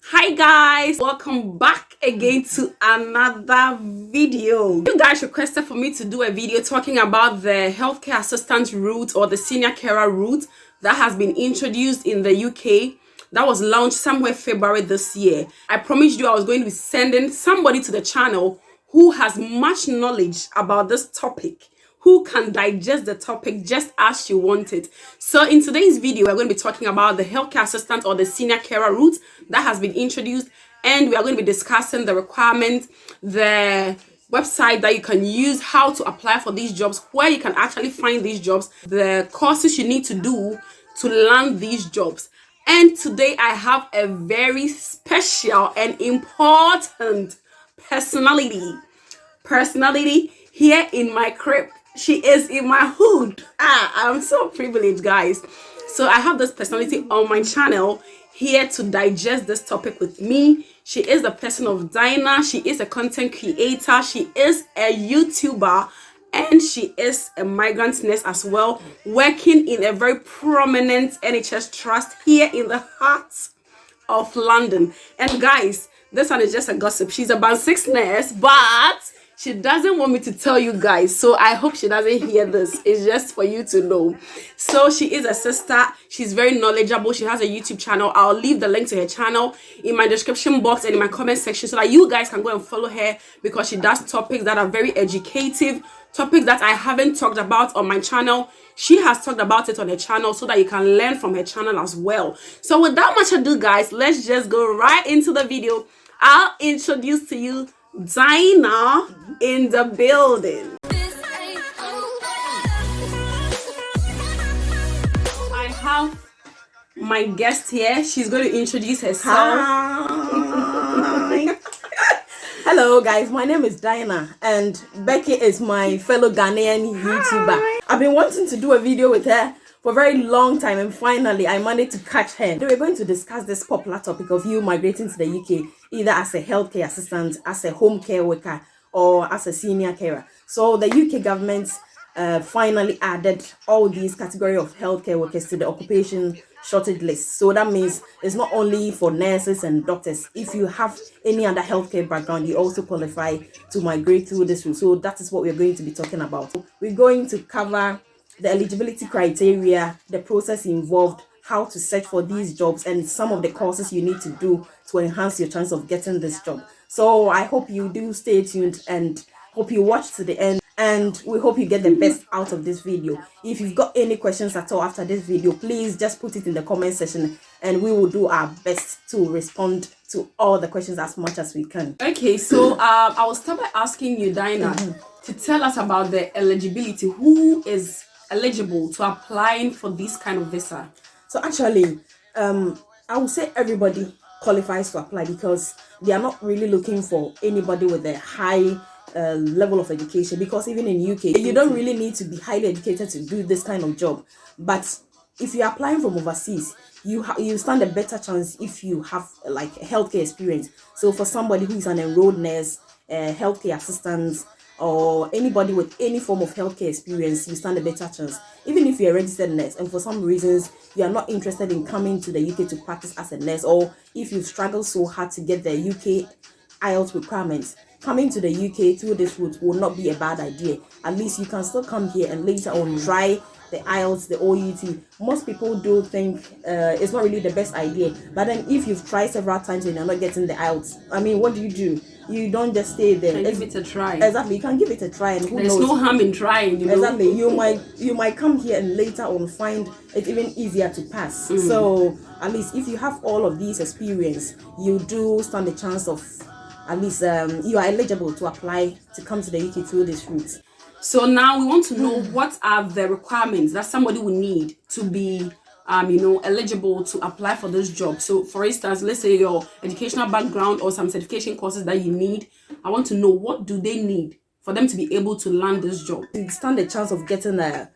Hi guys, welcome back again to another video. You guys requested for me to do a video talking about the healthcare assistant route or the senior carer route that has been introduced in the UK. That was launched somewhere February this year. I promised you I was going to be sending somebody to the channel who has much knowledge about this topic, who can digest the topic just as you want it. So in today's video, we're going to be talking about the healthcare assistant or the senior carer route that has been introduced, and we are going to be discussing the requirements, the website that you can use, how to apply for these jobs, where you can actually find these jobs, the courses you need to do to land these jobs. And today I have a very special and important personality here in my crib. She is in my hood. I'm so privileged, guys. So I have this personality on my channel here to digest this topic with me. She is the person of Dina. She is a content creator. She is a YouTuber, and she is a migrant nurse as well, working in a very prominent NHS trust here in the heart of London. And guys, this one is just a gossip. She's a band 6 nurse, but she doesn't want me to tell you guys, so I hope she doesn't hear this. It's just for you to know. So she is a sister. She's very knowledgeable. She has a YouTube channel. I'll leave the link to her channel in my description box and in my comment section so that you guys can go and follow her, because she does topics that are very educative, topics that I haven't talked about on my channel. She has talked about it on her channel so that you can learn from her channel as well. So without much ado, guys, let's just go right into the video. I'll introduce to you Dina in the building. I have my guest here. She's going to introduce herself. Hi. Hello guys, my name is Dina and Becca is my fellow Ghanaian YouTuber. I've been wanting to do a video with her for a very long time, and finally I managed to catch her. Today we're going to discuss this popular topic of you migrating to the UK either as a healthcare assistant, as a home care worker, or as a senior carer. So the UK government finally added all these category of healthcare workers to the occupation shortage list. So that means it's not only for nurses and doctors. If you have any other healthcare background, you also qualify to migrate through this route. So that is what we're going to be talking about. We're going to cover the eligibility criteria, the process involved, how to search for these jobs, and some of the courses you need to do to enhance your chance of getting this job. So I hope you do stay tuned and hope you watch to the end, and we hope you get the best out of this video. If you've got any questions at all after this video, please just put it in the comment section and we will do our best to respond to all the questions as much as we can. Okay, so I will start by asking you, Dina, to tell us about the eligibility. Who is eligible to applying for this kind of visa? So actually, I would say everybody qualifies to apply, because they are not really looking for anybody with a high level of education, because even in UK you don't really need to be highly educated to do this kind of job. But if you're applying from overseas, you stand a better chance if you have like healthcare experience. So for somebody who is an enrolled nurse, healthcare assistant, or anybody with any form of healthcare experience, you stand a better chance. Even if you're a registered nurse and for some reasons you are not interested in coming to the UK to practice as a nurse, or if you struggle so hard to get the UK IELTS requirements, coming to the UK through this route will not be a bad idea. At least you can still come here and later on try the IELTS, the OET. Most people do think it's not really the best idea, but then if you've tried several times and you're not getting the IELTS, I mean, what do? You don't just stay there. Give it a try. Exactly, you can give it a try, and who There's knows? no harm in trying. You know? Exactly, you might come here and later on find it even easier to pass. So at least if you have all of these experience, you do stand a chance of at least you are eligible to apply to come to the UK through this route. So now we want to know what are the requirements that somebody will need to be eligible to apply for this job. So for instance, let's say your educational background or some certification courses that you need. I want to know, what do they need for them to be able to land this job? To stand a chance of getting the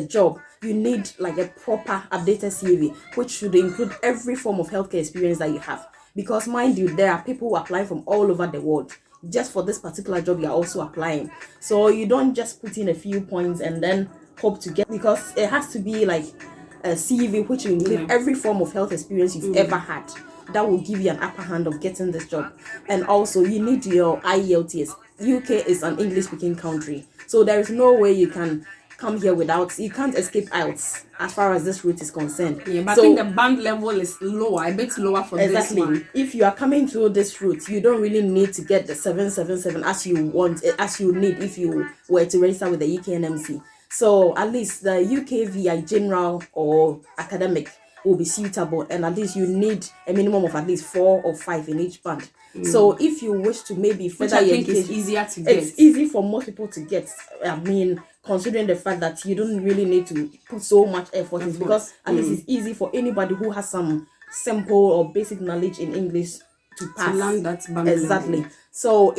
job, you need like a proper updated CV, which should include every form of healthcare experience that you have. Because mind you, there are people who apply from all over the world. Just for this particular job, you're also applying. So you don't just put in a few points and then hope to get, because it has to be like a CV which will include every form of health experience you've ever had. that will give you an upper hand of getting this job. And also you need your IELTS. UK is an English speaking country, so there is no way you can come here without, you can't escape IELTS as far as this route is concerned. Yeah, but so, I think the band level is lower, a bit lower for this one. If you are coming through this route, you don't really need to get the 777 as you want, as you need if you were to register with the UKNMC. So at least the UKVI general or academic will be suitable, and at least you need a minimum of at least 4 or 5 in each band. So if you wish to maybe further Which I your think education, is easier to get. it's easy for most people to get. I mean, considering the fact that you don't really need to put so much effort in, because at least it's easy for anybody who has some simple or basic knowledge in English to pass. To learn that band exactly level. So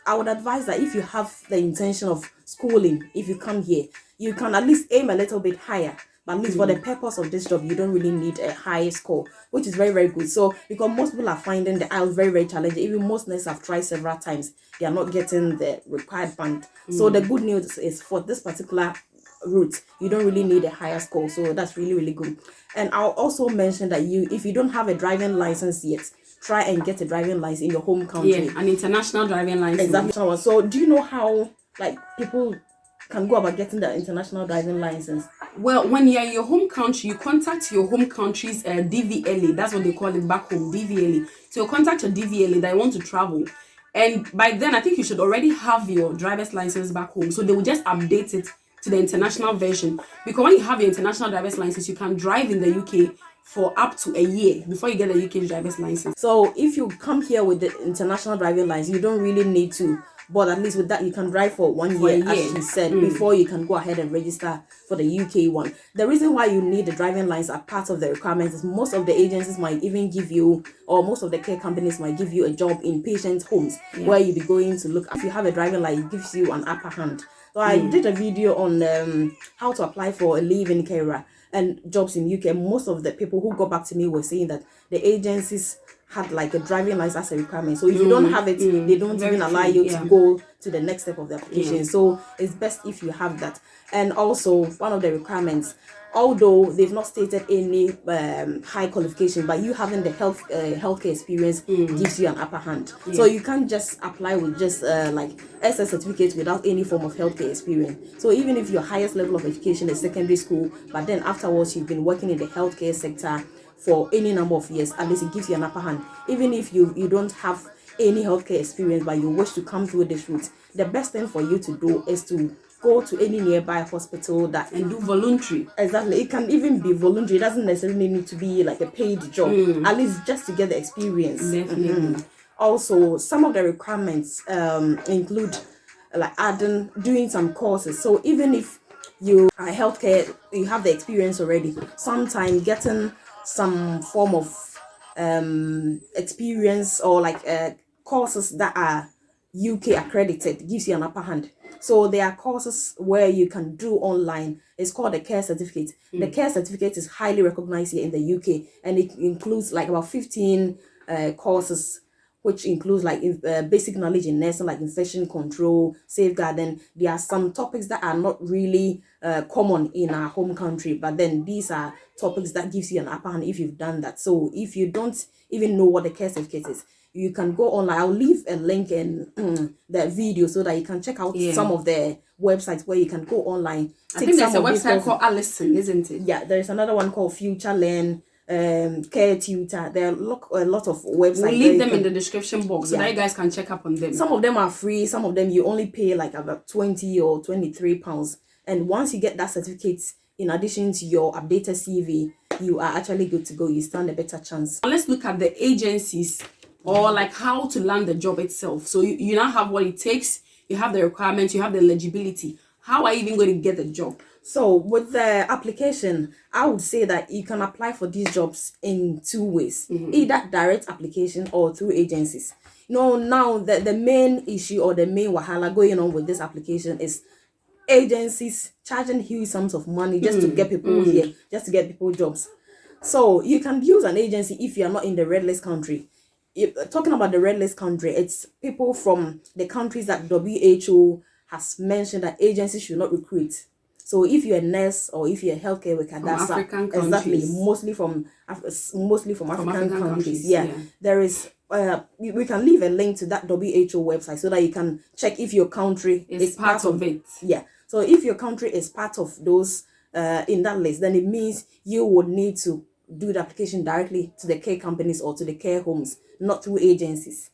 I would advise that if you have the intention of schooling, if you come here, you can at least aim a little bit higher. But at least for the purpose of this job, you don't really need a high score, which is very, very good. So because most people are finding the IELTS very, very challenging. Even most nurses have tried several times, they are not getting the required band. So the good news is for this particular route, you don't really need a higher score. So that's really, really good. And I'll also mention that if you don't have a driving license yet, try and get a driving license in your home country. Yeah, an international driving license. Exactly. So do you know how like people can go about getting the international driving license? Well, when you're in your home country, you contact your home country's DVLA. That's what they call it back home, DVLA. So you contact your DVLA that you want to travel. And by then, I think you should already have your driver's license back home. So they will just update it to the international version. Because when you have your international driver's license, you can drive in the UK for up to a year before you get the UK driver's license. So if you come here with the international driving license, you don't really need to. But at least with that, you can drive for 1 year, as you said, before you can go ahead and register for the UK one. The reason why you need the driving license as part of the requirements is most of the agencies might even give you, or most of the care companies might give you a job in patients' homes where you'll be going to look. If you have a driving license, it gives you an upper hand. So I did a video on how to apply for a live-in carer and jobs in UK. Most of the people who got back to me were saying that the agencies had like a driving license as a requirement. So if you don't have it, they don't even allow you to go to the next step of the application. So it's best if you have that. And also one of the requirements, although they've not stated any high qualification, but you having the healthcare experience gives you an upper hand. So you can't just apply with just like SS certificates without any form of healthcare experience. So even if your highest level of education is secondary school, but then afterwards you've been working in the healthcare sector for any number of years, at least it gives you an upper hand. Even if you don't have any healthcare experience but you wish to come through this route, the best thing for you to do is to go to any nearby hospital that and do voluntary. Exactly. It can even be voluntary. It doesn't necessarily need to be like a paid job. At least just to get the experience. Definitely. Also, some of the requirements include like doing some courses. So even if you are healthcare, you have the experience already, sometimes getting some form of experience or like courses that are UK accredited gives you an upper hand. So there are courses where you can do online. It's called a care certificate. The care certificate is highly recognized here in the UK, and it includes like about 15 courses, which includes like basic knowledge in nursing, like infection control, safeguarding. There are some topics that are not really common in our home country, but then these are topics that gives you an upper hand if you've done that. So if you don't even know what the care certificate is, you can go online. I'll leave a link in the video so that you can check out some of the websites where you can go online. I think there's a website called Allison, isn't it? Yeah, there's another one called Future Learn, Care Tutor. There are a lot of websites. We'll leave them in the description box so that you guys can check up on them. Some of them are free. Some of them you only pay like about 20 or 23 pounds. And once you get that certificate, in addition to your updated CV, you are actually good to go. You stand a better chance. Let's look at the agencies or like how to land the job itself. So you now have what it takes, you have the requirements, you have the eligibility. How are you even going to get the job? So with the application, I would say that you can apply for these jobs in 2 ways, either direct application or through agencies. Now the main issue or the main wahala going on with this application is agencies charging huge sums of money just to get people here, just to get people jobs. So you can use an agency if you are not in the red list country. Talking about the red list country, it's people from the countries that WHO has mentioned that agencies should not recruit. So if you're a nurse or if you're a healthcare worker, that's African exactly countries. mostly from African countries. Yeah. There is we can leave a link to that WHO website so that you can check if your country is part of it. Yeah. So if your country is part of those in that list, then it means you would need to do the application directly to the care companies or to the care homes, not through agencies.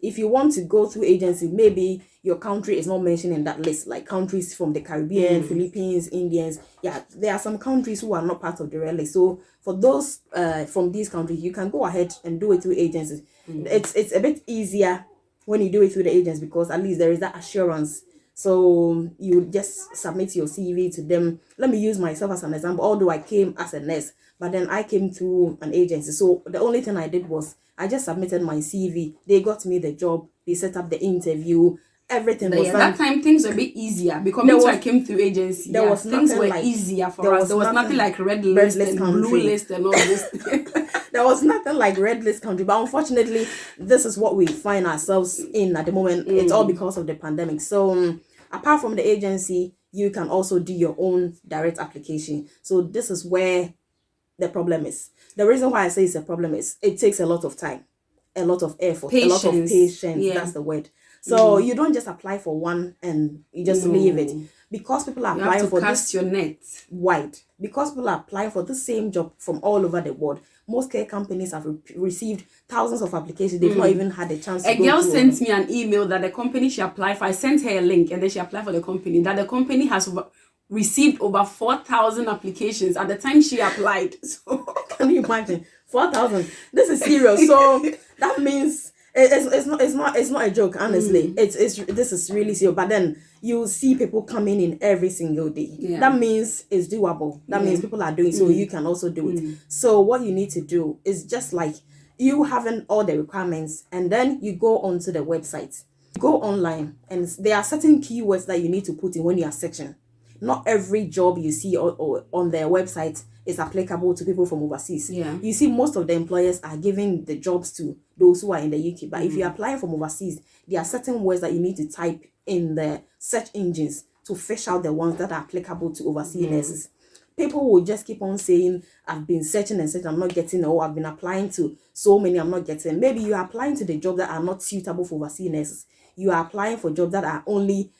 If you want to go through agency, maybe your country is not mentioned in that list, like countries from the Caribbean, Philippines, Indians. Yeah, there are some countries who are not part of the red list. So for those from these countries, you can go ahead and do it through agencies. It's a bit easier when you do it through the agents because at least there is that assurance. So you just submit your CV to them. Let me use myself as an example. Although I came as a nurse, but then I came through an agency. So the only thing I did was I just submitted my CV. They got me the job. They set up the interview. Everything was done. That time things were a bit easier because I came through agency. There was things were like, easier for us. There was nothing like red list and blue list and all this. There was nothing like red list country, but unfortunately, this is what we find ourselves in at the moment. It's all because of the pandemic. So apart from the agency, you can also do your own direct application. So this is where the problem is. The reason why I say it's a problem is it takes a lot of time, a lot of effort, a lot of patience. Yeah. That's the word. So you don't just apply for one and you just leave it. Because people are applying for cast your net wide. Because people are applying for the same job from all over the world. Most care companies have received thousands of applications. They've not even had a chance to go through. A girl sent me an email that the company she applied for, I sent her a link and then she applied for the company, that the company has received over 4,000 applications at the time she applied. So can you imagine? 4,000. This is serious. So that means it's not a joke, honestly. This is really serious. But then you see people coming in every single day. Yeah. That means it's doable. That means people are doing so you can also do it. So what you need to do is just like you having all the requirements and then you go onto the website. Go online and there are certain keywords that you need to put in when you are searching. Not every job you see or on their website is applicable to people from overseas. Yeah. You see, most of the employers are giving the jobs to those who are in the UK. But if you're applying from overseas, there are certain words that you need to type in the search engines to fish out the ones that are applicable to overseas nurses. People will just keep on saying, I've been searching and searching, I'm not getting, or I've been applying to so many, I'm not getting. Maybe you are applying to the jobs that are not suitable for overseas nurses. You are applying for jobs that are only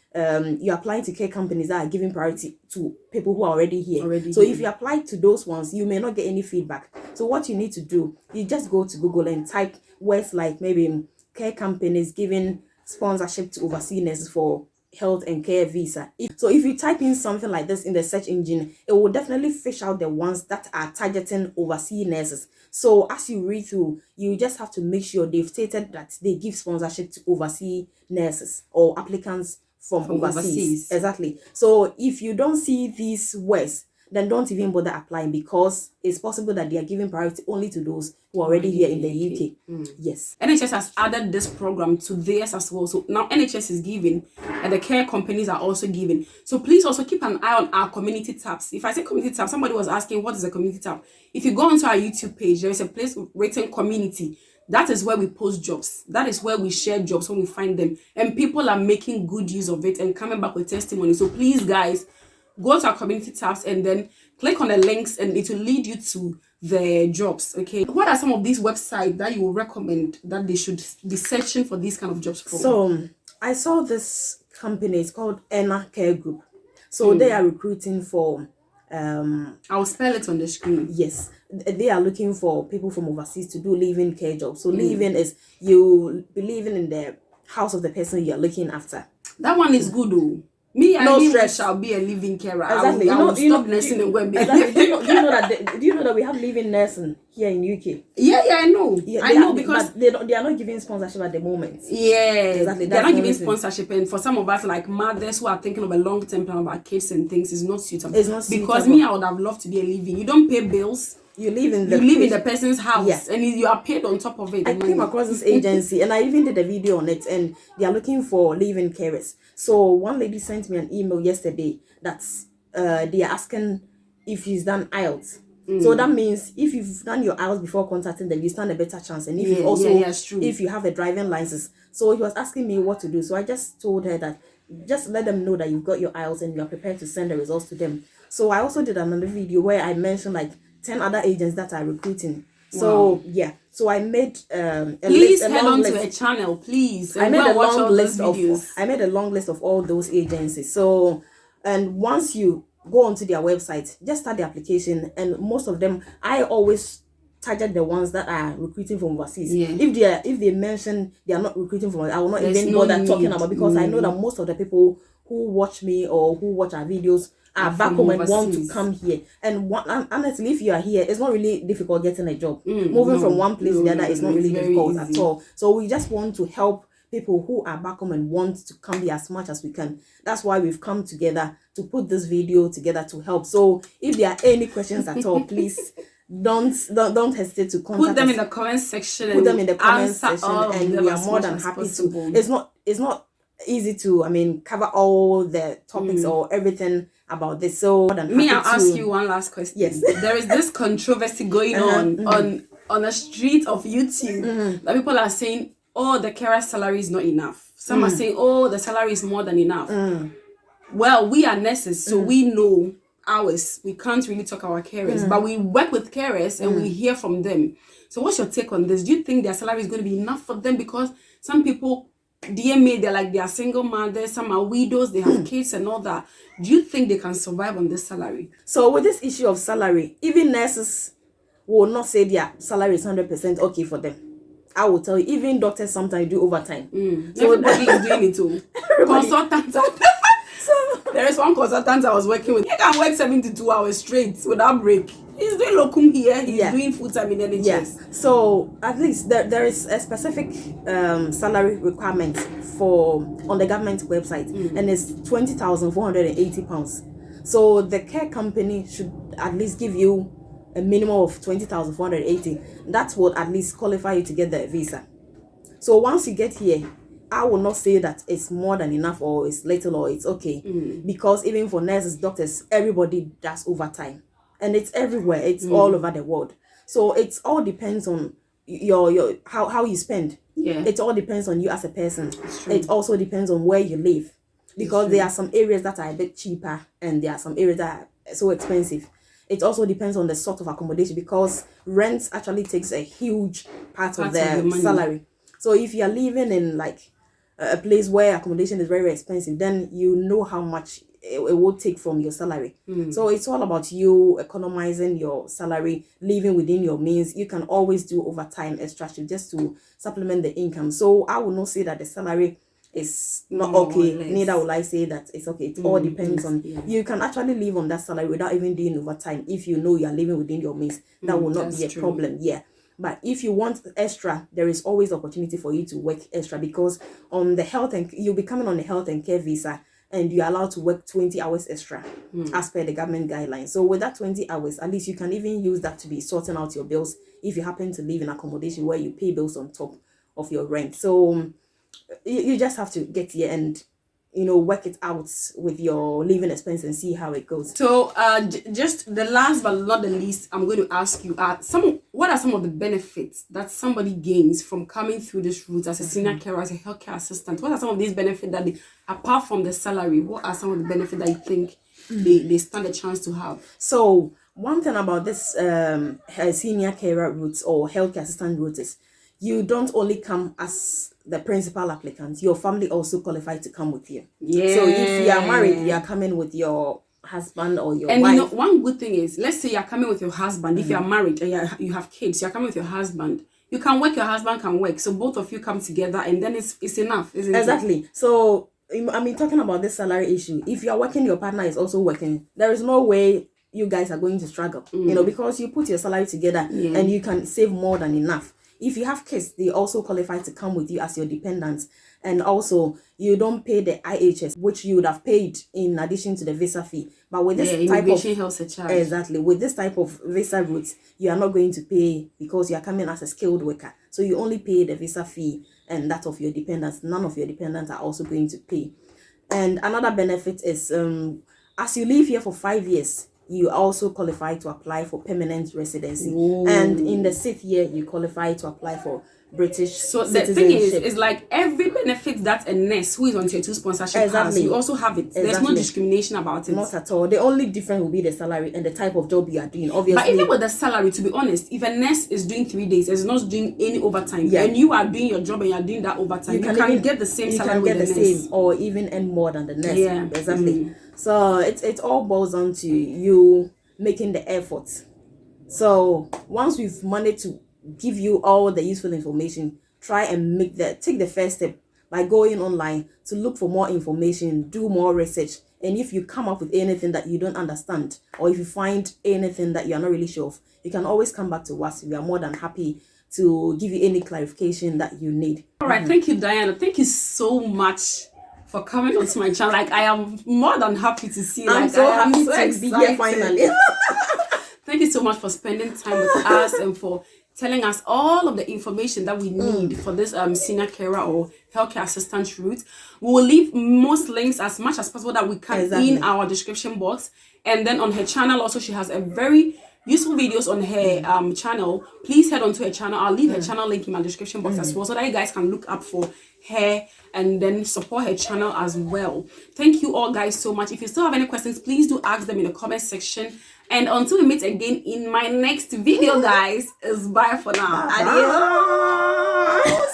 you're applying to care companies that are giving priority to people who are already here. If you apply to those ones, you may not get any feedback. So what you need to do, you just go to Google and type words like maybe care companies giving sponsorship to overseas nurses for health and care visa. So if you type in something like this in the search engine, it will definitely fish out the ones that are targeting overseas nurses. So as you read through, you just have to make sure they've stated that they give sponsorship to overseas nurses or applicants from overseas. Exactly. So if you don't see these words, then don't even bother applying because it's possible that they are giving priority only to those who are already here in the UK. Yes. NHS has added this program to theirs as well. So now NHS is giving and the care companies are also giving. So please also keep an eye on our community tabs. If I say community tab, somebody was asking what is a community tab. If you go onto our YouTube page, there is a place written community. That is where we post jobs. That is where we share jobs when we find them. And people are making good use of it and coming back with testimony. So please, guys, go to our community tabs and then click on the links and it will lead you to the jobs. Okay. What are some of these websites that you will recommend that they should be searching for these kind of jobs for? So I saw this company, it's called ENA Care Group. So they are recruiting for I'll spell it on the screen. Yes, they are looking for people from overseas to do live-in care jobs. So live-in is you be living in the house of the person you're looking after. That one is good though. Me, I shall be a living carer. Exactly. I will stop nursing and go and be exactly. Do you know that we have live-in nursing here in UK? Yeah, I know. Yeah, I know because they are not giving sponsorship at the moment. Yeah, exactly. They're not giving sponsorship, and for some of us, like mothers who are thinking of a long-term plan about kids and things, is not suitable. It's not suitable. Because me, I would have loved to be a living. You don't pay bills. You live in the person's house, and you are paid on top of it. I came across this agency, and I even did a video on it, and they are looking for live-in carers. So one lady sent me an email yesterday that they are asking if he's done IELTS. So that means if you've done your IELTS before contacting them, you stand a better chance. And if you have a driving license. So he was asking me what to do. So I just told her that just let them know that you've got your IELTS and you are prepared to send the results to them. So I also did another video where I mentioned like 10 other agents that are recruiting. So yeah, so I made please head on to a channel, please. I made a long list of all those agencies. So, and once you go onto their website, just start the application. And most of them, I always target the ones that are recruiting from overseas. Yeah. If they mention they are not recruiting from, I will not even bother talking about, because I know that most of the people who watch me or who watch our videos are back home and want to come here. And honestly, if you are here, it's not really difficult getting a job. Moving from one place to the other is not really difficult at all. So we just want to help people who are back home and want to come here as much as we can. That's why we've come together to put this video together to help. So if there are any questions at all, please don't hesitate to contact us. Put them in the comment section. Put them in the comment section, and we are more than happy to. It's not easy to cover all the topics or everything about this. So I'll ask you one last question. Yes. There is this controversy going on the street of YouTube that people are saying, oh, the carer salary is not enough. Some are saying, oh, the salary is more than enough. Well, we are nurses, so we know ours. We can't really talk our carers, but we work with carers and we hear from them. So what's your take on this? Do you think their salary is going to be enough for them? Because some people DMA, they are single mothers, some are widows, they have kids and all that. Do you think they can survive on this salary? So with this issue of salary, even nurses will not say their salary is 100% okay for them. I will tell you, even doctors sometimes do overtime. So everybody is doing it too. Consultants. So there is one consultant I was working with. He can work 72 hours straight without break. He's doing locum here. He's doing full-time in NHS. Yes. So at least there is a specific salary requirement on the government website, and it's £20,480. So the care company should at least give you a minimum of 20,480. That would at least qualify you to get the visa. So once you get here, I will not say that it's more than enough or it's little or it's okay, because even for nurses, doctors, everybody does overtime. And it's everywhere. It's all over the world. So it all depends on your how you spend. Yeah. It all depends on you as a person. It also depends on where you live, because there are some areas that are a bit cheaper and there are some areas that are so expensive. It also depends on the sort of accommodation, because rent actually takes a huge part of the salary. So if you are living in like a place where accommodation is very, very expensive, then you know how much it will take from your salary. So it's all about you economizing your salary, living within your means. You can always do overtime, extra shift, just to supplement the income. So I will not say that the salary is not okay. Neither will I say that it's okay. It all depends on you. Can actually live on that salary without even doing overtime if you know you are living within your means. That will not be a problem. Yeah. But if you want extra, there is always opportunity for you to work extra, because on the health and you'll be coming on the health and care visa, and you're allowed to work 20 hours extra as per the government guidelines. So with that 20 hours, at least you can even use that to be sorting out your bills if you happen to live in accommodation where you pay bills on top of your rent. So you just have to get here and work it out with your living expense and see how it goes. So just the last but not the least, I'm going to ask you what are some of the benefits that somebody gains from coming through this route as a senior carer, as a healthcare assistant? What are some of these benefits that apart from the salary, what are some of the benefits that you think they stand a chance to have? So one thing about this senior carer route or healthcare assistant route is you don't only come as the principal applicant, your family also qualified to come with you. Yeah. So if you are married, you are coming with your husband or your wife. And one good thing is, let's say you're coming with your husband. If you are married and you have kids, you're coming with your husband. You can work, your husband can work. So both of you come together, and then it's enough, isn't it? Exactly. So talking about this salary issue, if you are working, your partner is also working, there is no way you guys are going to struggle. Because you put your salary together and you can save more than enough. If you have kids, they also qualify to come with you as your dependents. And also, you don't pay the IHS, which you would have paid in addition to the visa fee. But with this type of with this type of visa route, you are not going to pay, because you are coming as a skilled worker. So you only pay the visa fee and that of your dependents. None of your dependents are also going to pay. And another benefit is, as you live here for 5 years, you also qualify to apply for permanent residency. And in the 6th year, you qualify to apply for British So the thing is like every benefit that a nurse who is on tier 2 sponsorship has, you also have it. There's no discrimination about it. Not at all. The only difference will be the salary and the type of job you are doing, obviously. But even with the salary, to be honest, if a nurse is doing 3 days, is not doing any overtime, and you are doing your job and you are doing that overtime, you can get the same salary with the nurse. Same, or even earn more than the nurse. Yeah, exactly. So it all boils down to you making the effort. So once we've managed to give you all the useful information, try and take the first step by going online to look for more information, do more research. And if you come up with anything that you don't understand, or if you find anything that you're not really sure of, you can always come back to us. We are more than happy to give you any clarification that you need. All right, thank you, Diana. Thank you so much for coming onto my channel. Like, I am more than happy to see. I'm so happy to be here finally. Thank you so much for spending time with us and for telling us all of the information that we need for this senior carer or healthcare assistant route. We will leave most links as much as possible that we can in our description box. And then on her channel also, she has a very useful videos on her channel. Please head on to her channel. I'll leave her channel link in my description box as well, so that you guys can look up for her and then support her channel as well. Thank you all guys so much. If you still have any questions, please do ask them in the comment section. And until we meet again in my next video, guys, is bye for now. Adios.